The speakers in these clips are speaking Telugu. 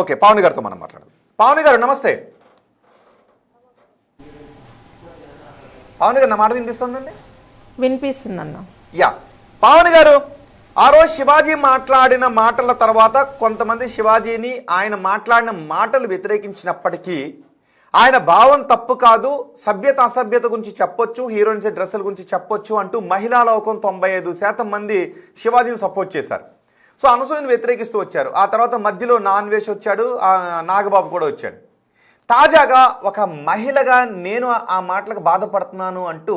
ఓకే, పావని గారితో మనం మాట్లాడదాం. పావని గారు నమస్తే. పావని గారు నా మాట వినిపిస్తుందండి? వినిపిస్తుందన్న. యా, పావని గారు, ఆ రోజు శివాజీ మాట్లాడిన మాటల తర్వాత కొంతమంది శివాజీని ఆయన మాట్లాడిన మాటలు వ్యతిరేకించినప్పటికీ ఆయన భావం తప్పు కాదు, సభ్యత అసభ్యత గురించి చెప్పొచ్చు, హీరోయిన్స్ డ్రెస్సుల గురించి చెప్పొచ్చు అంటూ మహిళా లోకం 95% మంది శివాజీని సపోర్ట్ చేశారు. సో అనసూయని వ్యతిరేకిస్తూ వచ్చారు. ఆ తర్వాత మధ్యలో నాన్వేష్ వచ్చాడు, నాగబాబు కూడా వచ్చాడు. తాజాగా ఒక మహిళగా నేను ఆ మాటలకు బాధపడుతున్నాను అంటూ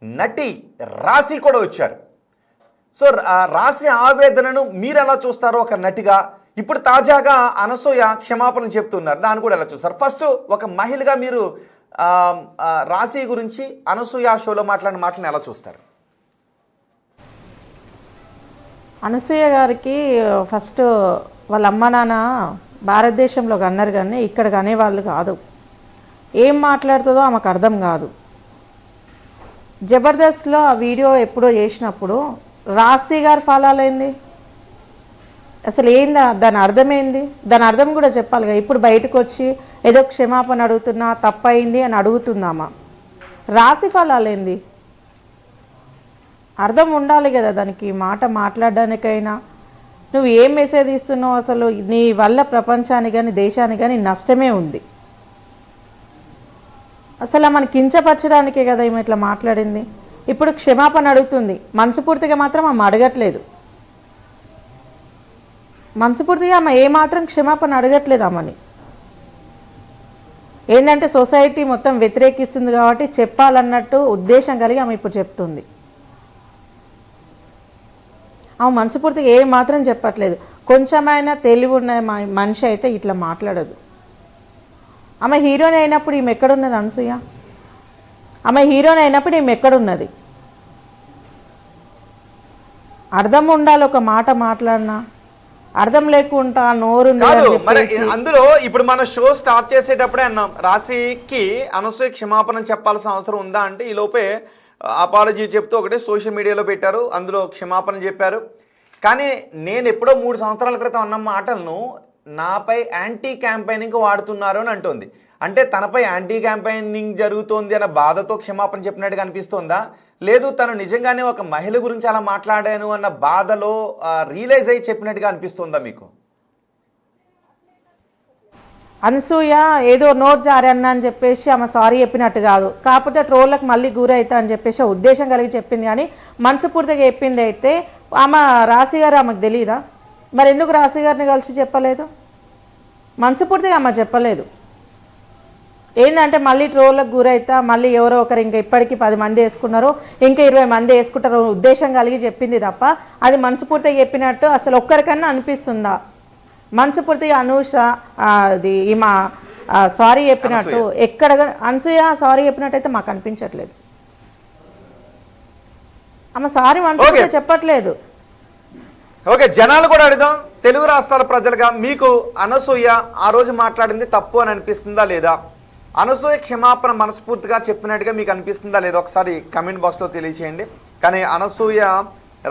నటి రాశి కూడా వచ్చారు. సో రాశి ఆవేదనను మీరు ఎలా చూస్తారో ఒక నటిగా? ఇప్పుడు తాజాగా అనసూయ క్షమాపణ చెప్తున్నారు, దాన్ని కూడా ఎలా చూస్తారు? ఫస్ట్ ఒక మహిళగా మీరు రాశి గురించి అనసూయ షోలో మాట్లాడిన మాటలను ఎలా చూస్తారు? అనసూయ గారికి ఫస్ట్ వాళ్ళ అమ్మ నాన్న భారతదేశంలో అన్నారు కానీ ఇక్కడ అనేవాళ్ళు కాదు. ఏం మాట్లాడుతుందో ఆమెకు అర్థం కాదు. జబర్దస్త్లో ఆ వీడియో ఎప్పుడో చేసినప్పుడు రాశి గారు ఫాలోలేంది అసలు ఏంది, దాని అర్థం ఏంది? దాని అర్థం కూడా చెప్పాలిగా. ఇప్పుడు బయటకు వచ్చి ఏదో క్షమాపణ అడుగుతున్నా, తప్పయింది అని అడుగుతుందామా? రాశి ఫలాలేంది? అర్థం ఉండాలి కదా దానికి. మాట మాట్లాడడానికైనా నువ్వు ఏం మెసేజ్ ఇస్తున్నావు? అసలు నీ వల్ల ప్రపంచానికి కానీ దేశానికి కానీ నష్టమే ఉంది. అసలు మన కించపరచడానికే కదా ఈమె ఇట్లా మాట్లాడింది. ఇప్పుడు క్షమాపణ అడుగుతుంది, మనసుపూర్తిగా మాత్రం ఆమె అడగట్లేదు. మనసుపూర్తిగా ఆమె ఏమాత్రం క్షమాపణ అడగట్లేదు. ఆమెని ఏంటంటే సొసైటీ మొత్తం వ్యతిరేకిస్తుంది కాబట్టి చెప్పాలన్నట్టు ఉద్దేశం కలిగి ఆమె ఇప్పుడు చెప్తుంది. ఆమె మనసుపూర్తిగా ఏ మాత్రం చెప్పట్లేదు. కొంచెమైనా తెలివి ఉన్న మనిషి అయితే ఇట్లా మాట్లాడదు. ఆమె హీరోయిన్ అయినప్పుడు ఈమె ఎక్కడున్నది అనసూయ? ఆమె హీరోయిన్ అయినప్పుడు ఈమె ఎక్కడున్నది? అర్థం ఉండాలి. ఒక మాట మాట్లాడినా అర్థం లేకుండా నోరు అందులో ఇప్పుడు మన షో స్టార్ట్ చేసేటప్పుడే అన్నాం, రాశికి అనసూయ క్షమాపణ చెప్పాల్సిన అవసరం ఉందా అంటే ఈ లోపే అపాలజీ చెప్తూ ఒకటే సోషల్ మీడియాలో పెట్టారు, అందులో క్షమాపణ చెప్పారు. కానీ నేను ఎప్పుడో 3 సంవత్సరాల క్రితం అన్న మాటలను నాపై యాంటీ క్యాంపెయినింగ్ వాడుతున్నారు అని అంటుంది. అంటే తనపై యాంటీ క్యాంపెయినింగ్ జరుగుతోంది అన్న బాధతో క్షమాపణ చెప్పినట్టుగా అనిపిస్తోందా? లేదు తను నిజంగానే ఒక మహిళ గురించి అలా మాట్లాడాను అన్న బాధలో రియలైజ్ అయ్యి చెప్పినట్టుగా అనిపిస్తుందా మీకు? అనసూయ ఏదో నోట్ జారన్న అని చెప్పేసి ఆమె సారీ చెప్పినట్టు కాదు, కాకపోతే ట్రోళ్ళకి మళ్ళీ గురైతా అని చెప్పేసి ఉద్దేశం కలిగి చెప్పింది. కానీ మనసుపూర్తిగా చెప్పింది అయితే ఆమె రాశి గారు ఆమెకు తెలియదా? మరి ఎందుకు రాశి గారిని కలిసి చెప్పలేదు? మనసుపూర్తిగా ఆమె చెప్పలేదు. ఏంటంటే మళ్ళీ ట్రోళ్ళకు గురైతా, మళ్ళీ ఎవరో ఒకరు ఇంకా ఇప్పటికీ 10 మంది వేసుకున్నారు, ఇంకా 20 మంది వేసుకుంటారు ఉద్దేశం కలిగి చెప్పింది తప్ప అది మనసుపూర్తిగా చెప్పినట్టు అసలు ఒక్కరికన్నా అనిపిస్తుందా? మనసుపూర్తిగా అనూష అది ఈమె సారీ చెప్పినట్టు ఎక్కడ అనసూయ సారీ చెప్పినట్టు అయితే మాకు అనిపించట్లేదు. ఆమె సారీ మనసుపూర్తిగా చెప్పట్లేదు. ఓకే, జనాలు కూడా అడుగుదాం. తెలుగు రాష్ట్రాల ప్రజలుగా మీకు అనసూయ ఆ రోజు మాట్లాడింది తప్పు అని అనిపిస్తుందా లేదా? అనసూయ క్షమాపణ మనస్ఫూర్తిగా చెప్పినట్టుగా మీకు అనిపిస్తుందా లేదా? ఒకసారి కమెంట్ బాక్స్లో తెలియచేయండి. కానీ అనసూయ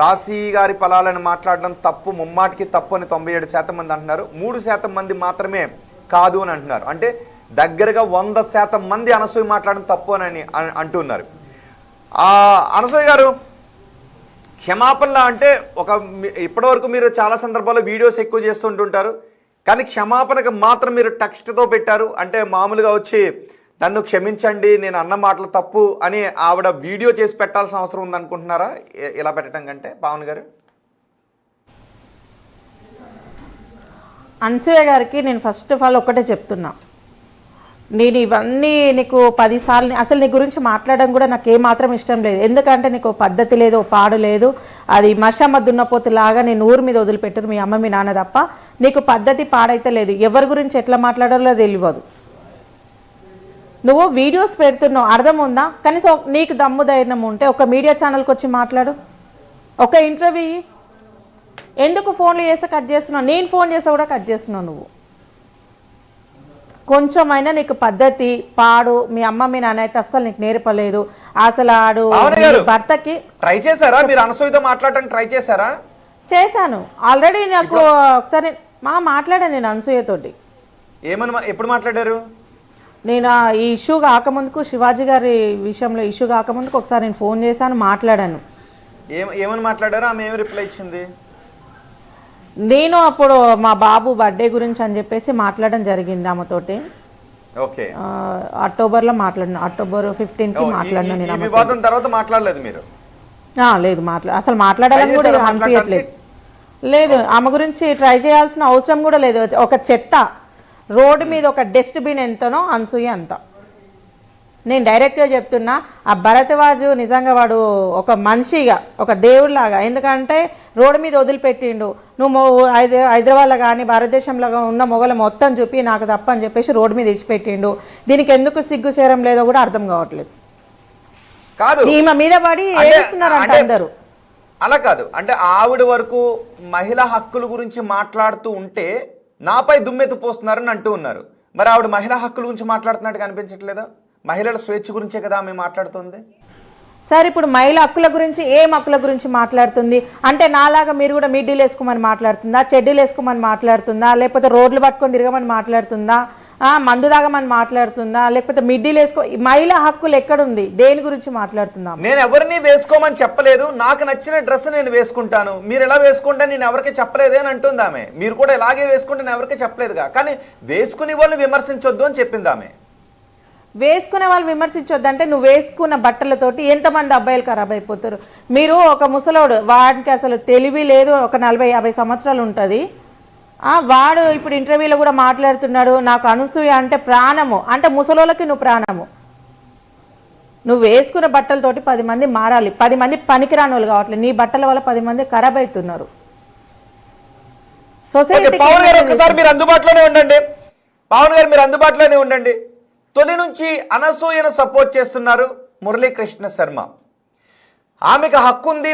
రాశి గారి ఫలాలను మాట్లాడడం తప్పు, ముమ్మాటికి తప్పు అని 97% మంది అంటున్నారు. 3% మంది మాత్రమే కాదు అని అంటున్నారు. అంటే దగ్గరగా 100% మంది అనసూయ మాట్లాడడం తప్పు అని అంటున్నారు. అనసూయ గారు క్షమాపణలా అంటే ఇప్పటివరకు మీరు చాలా సందర్భాల్లో వీడియోస్ ఎక్కువ చేస్తుంటుంటారు, కానీ క్షమాపణకు మాత్రం మీరు టెక్స్ట్తో పెట్టారు. అంటే మామూలుగా వచ్చి నన్ను క్షమించండి నేను అన్న మాటలు తప్పు అని ఆవిడ వీడియో చేసి పెట్టాల్సిన అవసరం ఉందనుకుంటున్నారా ఇలా పెట్టడం కంటే? పావన్ గారు, అనసూయ గారికి నేను ఫస్ట్ ఆఫ్ ఆల్ ఒక్కటే చెప్తున్నా, నేను ఇవన్నీ నీకు 10 సార్లు అసలు నీ గురించి మాట్లాడడం కూడా నాకు ఏమాత్రం ఇష్టం లేదు. ఎందుకంటే నీకు పద్ధతి లేదు, పాడు లేదు. అది మషమ్మ దున్నపోతులాగా నేను ఊరి మీద వదిలిపెట్టరు మీ అమ్మ మీ నాన్న తప్ప. నీకు పద్ధతి పాడైతే లేదు. ఎవరి గురించి ఎట్లా మాట్లాడాలో తెలియదు. నువ్వు వీడియోస్ పెడుతున్నావు, అర్థం ఉందా? కనీసం నీకు దమ్ము ధైర్యం ఉంటే ఒక మీడియా ఛానల్కి వచ్చి మాట్లాడు, ఒక ఇంటర్వ్యూ. ఎందుకు ఫోన్లు చేస్తే కట్ చేస్తున్నావు? నేను ఫోన్ చేస్తే కూడా కట్ చేస్తున్నావు. నువ్వు కొంచెమైనా నీకు పద్ధతి పాడు మీ అమ్మ మీ నాన్న అయితే అస్సలు నీకు నేర్పలేదు. అసలు ఆడు భర్తకి ట్రై చేశారా? మీరు అనసూయతో మాట్లాడటానికి ట్రై చేశారా? చేశాను ఆల్రెడీ. నాకు ఒకసారి మాట్లాడాను నేను అనసూయతోటి. ఎప్పుడు మాట్లాడారు? నేను ఈ ఇష్యూ కాకముందుకు, శివాజీ గారి విషయంలో ఇష్యూ కాకముందుకు ఒకసారి నేను ఫోన్ చేశాను, మాట్లాడాను. ఏమని మాట్లాడారు? ఆమె ఏమి రిప్లై ఇచ్చింది? నేను అప్పుడు మా బాబు బర్త్డే గురించి అని చెప్పేసి మాట్లాడడం జరిగింది ఆమెతోటి. ఓకే, అక్టోబర్లో మాట్లాడినా, అక్టోబర్ 15కి మాట్లాడినా నేను. వివాదం తర్వాత మాట్లాడలేదు మీరు? లేదు, అసలు మాట్లాడాలని కూడా అనిపించట్లేదు. లేదు, ఆమె గురించి ట్రై చేయాల్సిన అవసరం కూడా లేదు. ఒక చెత్త రోడ్డు మీద ఒక డస్ట్బిన్ ఎంతనో అనసూయ అంత. నేను డైరెక్ట్గా చెప్తున్నా, ఆ భరద్వాజు నిజంగా వాడు ఒక మనిషిగా, ఒక దేవుడిలాగా. ఎందుకంటే రోడ్డు మీద వదిలిపెట్టిండు. నువ్వు హైదరాబాద్లో కానీ భారతదేశంలో ఉన్న మొగలు మొత్తం చూపి నాకు తప్ప అని చెప్పేసి రోడ్డు మీద ఇచ్చిపెట్టిండు. దీనికి ఎందుకు సిగ్గు చేరం లేదో కూడా అర్థం కావట్లేదు. కాదు, ఈమె మీద పడి ఏడుస్తున్నారంట అందరూ. అలా కాదు, అంటే ఆవిడ వరకు మహిళా హక్కుల గురించి మాట్లాడుతూ ఉంటే నాపై దుమ్మెత్తు పోస్తున్నారని అంటూ ఉన్నారు. మరి ఆవిడ మహిళా హక్కుల గురించి మాట్లాడుతున్నట్టు కనిపించట్లేదా? మహిళల స్వేచ్ఛ గురించే కదా ఆమె మాట్లాడుతుంది. సార్, ఇప్పుడు మహిళా హక్కుల గురించి, ఏం హక్కుల గురించి మాట్లాడుతుంది అంటే, నాలాగా మీరు కూడా మిడ్డీలు వేసుకోమని మాట్లాడుతుందా, చెడ్డీలు వేసుకోమని మాట్లాడుతుందా, లేకపోతే రోడ్లు పట్టుకొని తిరగమని మాట్లాడుతుందా, మందు తాగమని మాట్లాడుతుందా, లేకపోతే మిడ్డీలు వేసుకో? మహిళా హక్కులు ఎక్కడుంది? దేని గురించి మాట్లాడుతుందా? నేను ఎవరిని వేసుకోమని చెప్పలేదు. నాకు నచ్చిన డ్రెస్ నేను వేసుకుంటాను, మీరు ఎలా వేసుకుంటా నేను ఎవరికి చెప్పలేదే అని అంటుంది ఆమె. మీరు కూడా ఇలాగే వేసుకుంటే నేను ఎవరికి చెప్పలేదుగా, కానీ వేసుకునే వాళ్ళని విమర్శించొద్దు అని చెప్పింది ఆమె. వేసుకునే వాళ్ళు విమర్శించొద్దు అంటే, నువ్వు వేసుకున్న బట్టలతోటి ఎంతమంది అబ్బాయిలు ఖరాబ్ అయిపోతారు? మీరు ఒక ముసలోడు, వాడికి అసలు తెలివి లేదు, ఒక 40-50 సంవత్సరాలు ఉంటుంది. వాడు ఇప్పుడు ఇంటర్వ్యూలో కూడా మాట్లాడుతున్నాడు, నాకు అనసూయ అంటే ప్రాణము. అంటే ముసలోళ్ళకి నువ్వు ప్రాణము. నువ్వు వేసుకున్న బట్టలతోటి 10 మంది మారాలి. 10 మంది పనికిరాని వాళ్ళు కావట్లేదు. నీ బట్టల వల్ల 10 మంది ఖరాబ్ అవుతున్నారు. సొసైటీ. పవన్ గారు ఒకసారి మీరు అందుబాటులోనే ఉండండి. పవన్ గారు మీరు అందుబాటులోనే ఉండండి. తొలి నుంచి అనసూయను సపోర్ట్ చేస్తున్నారు మురళీకృష్ణ శర్మ. ఆమెకు హక్కు ఉంది